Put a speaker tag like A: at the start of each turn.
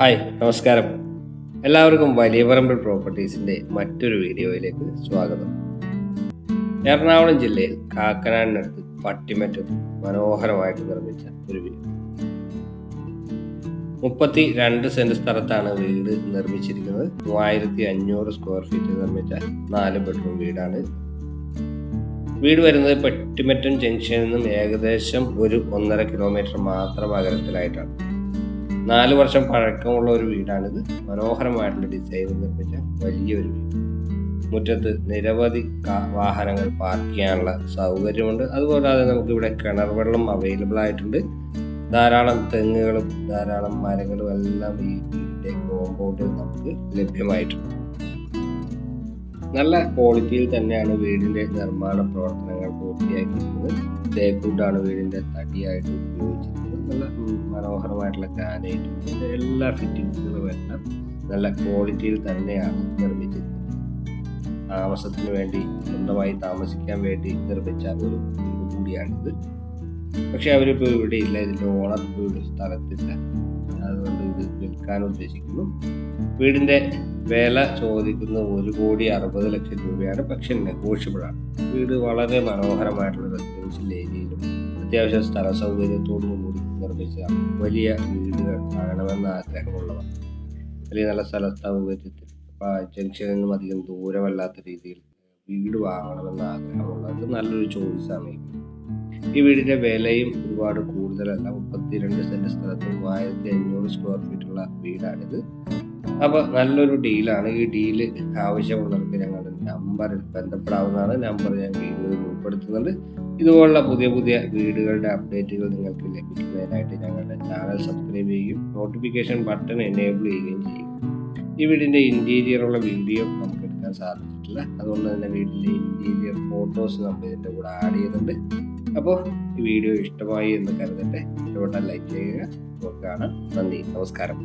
A: Hi നമസ്കാരം. എല്ലാവർക്കും വലിയ പറമ്പിൽ പ്രോപ്പർട്ടീസിൻ്റെ മറ്റൊരു വീഡിയോയിലേക്ക് സ്വാഗതം. എറണാകുളം ജില്ലയിൽ കാക്കനാടിനടുത്ത് പട്ടിമറ്റത്ത് മനോഹരമായിട്ട് നിർമ്മിച്ച ഒരു വീട്. 32 സെന്റ് സ്ഥലത്താണ് വീട് നിർമ്മിച്ചിരിക്കുന്നത്. 3500 സ്ക്വയർ ഫീറ്റ് നിർമ്മിച്ച 4 ബെഡ്റൂം വീടാണ്. വീട് വരുന്നത് പട്ടിമറ്റം ജംഗ്ഷനിൽ നിന്നും ഏകദേശം ഒരു 1.5 കിലോമീറ്റർ മാത്രം അകലത്തിലായിട്ടാണ്. 4 വർഷം പഴക്കമുള്ള ഒരു വീടാണിത്. മനോഹരമായിട്ടുള്ള ഡിസൈനിൽ നിർമ്മിച്ച വലിയൊരു വീട്. മുറ്റത്ത് നിരവധി വാഹനങ്ങൾ പാർക്ക് ചെയ്യാനുള്ള സൗകര്യമുണ്ട്. അതുകൂടാതെ നമുക്കിവിടെ കിണർ വെള്ളം അവൈലബിൾ ആയിട്ടുണ്ട്. ധാരാളം തെങ്ങുകളും ധാരാളം മരങ്ങളും എല്ലാം ഈ വീടിൻ്റെ കോമ്പൗണ്ടിൽ നമുക്ക് ലഭ്യമായിട്ടുണ്ട്. നല്ല ക്വാളിറ്റിയിൽ തന്നെയാണ് വീടിൻ്റെ നിർമ്മാണ പ്രവർത്തനങ്ങൾ പൂർത്തിയാക്കിയിരിക്കുന്നത്. തേക്കുട്ടാണ് വീടിൻ്റെ തടിയായിട്ട് ഉപയോഗിച്ചിരിക്കുന്നത്. നല്ല മനോഹരമായിട്ടുള്ള ഗ്രാനൈറ്റ് എല്ലാ ഫിറ്റിങ്സുകളും എല്ലാം നല്ല ക്വാളിറ്റിയിൽ തന്നെയാണ് നിർമ്മിച്ചിരിക്കുന്നത്. താമസത്തിന് വേണ്ടി സ്വന്തമായി താമസിക്കാൻ വേണ്ടി നിർമ്മിച്ച ഒരു വീട് കൂടിയാണിത്. പക്ഷെ അവരിപ്പോൾ ഇവിടെ ഇല്ല, ഇതിൻ്റെ ഓണർ ഇപ്പോൾ ഇവിടെ സ്ഥലത്തില്ല. അതുകൊണ്ട് ഇത് വിൽക്കാൻ ഉദ്ദേശിക്കുന്നു. വീടിൻ്റെ വില ചോദിക്കുന്നത് 1,60,00,000 രൂപയാണ്. പക്ഷെ നെഗോഷ്യബിൾ ആണ്. വീട് വളരെ മനോഹരമായിട്ടുള്ള റെസിഡൻഷ്യൽ ഏരിയയിലും അത്യാവശ്യം സ്ഥല സൗകര്യത്തോടും കൂടി നിർമ്മിച്ച വലിയ വീടുകൾ ആകണമെന്ന് ആഗ്രഹമുള്ളവർ, അല്ലെങ്കിൽ നല്ല സ്ഥല സൗകര്യത്തിൽ ജംഗ്ഷനിൽ നിന്നും അധികം ദൂരമല്ലാത്ത രീതിയിൽ വീട് വാങ്ങണമെന്ന് ആഗ്രഹമുള്ളവർക്ക് നല്ലൊരു ചോയ്സാണ് ഈ വീടിൻ്റെ വിലയും ഒരുപാട് കൂടുതലല്ല. 32 സെന്റ് സ്ഥലത്ത് 3500 സ്ക്വയർ ഫീറ്റുള്ള വീടാണിത്. അപ്പോൾ നല്ലൊരു ഡീലാണ്. ഈ ഡീല് ആവശ്യമുള്ളവർക്ക് ഞങ്ങളുടെ നമ്പറിൽ ബന്ധപ്പെടാവുന്നതാണ്. നമ്പർ ഞാൻ വീഡിയോയിൽ ഉൾപ്പെടുത്തുന്നുണ്ട്. ഇതുപോലുള്ള പുതിയ വീടുകളുടെ അപ്ഡേറ്റുകൾ നിങ്ങൾക്ക് ലഭിക്കുന്നതിനായിട്ട് ഞങ്ങളുടെ ചാനൽ സബ്സ്ക്രൈബ് ചെയ്യുകയും നോട്ടിഫിക്കേഷൻ ബട്ടൺ എനേബിൾ ചെയ്യുകയും ചെയ്യുക. ഈ വീടിൻ്റെ ഇൻറ്റീരിയറുള്ള വീഡിയോ നമുക്ക് എടുക്കാൻ സാധിച്ചിട്ടില്ല. അതുകൊണ്ട് തന്നെ വീടിൻ്റെ ഇൻറ്റീരിയർ ഫോട്ടോസ് നമ്മൾ ഇതിൻ്റെ കൂടെ ആഡ് ചെയ്യുന്നുണ്ട്. അപ്പോൾ ഈ വീഡിയോ ഇഷ്ടമായി എന്ന് കരുതട്ടെ. ഇഷ്ടപ്പെട്ടാൽ ലൈക്ക് ചെയ്യുക. നമുക്ക് കാണാം. നന്ദി, നമസ്കാരം.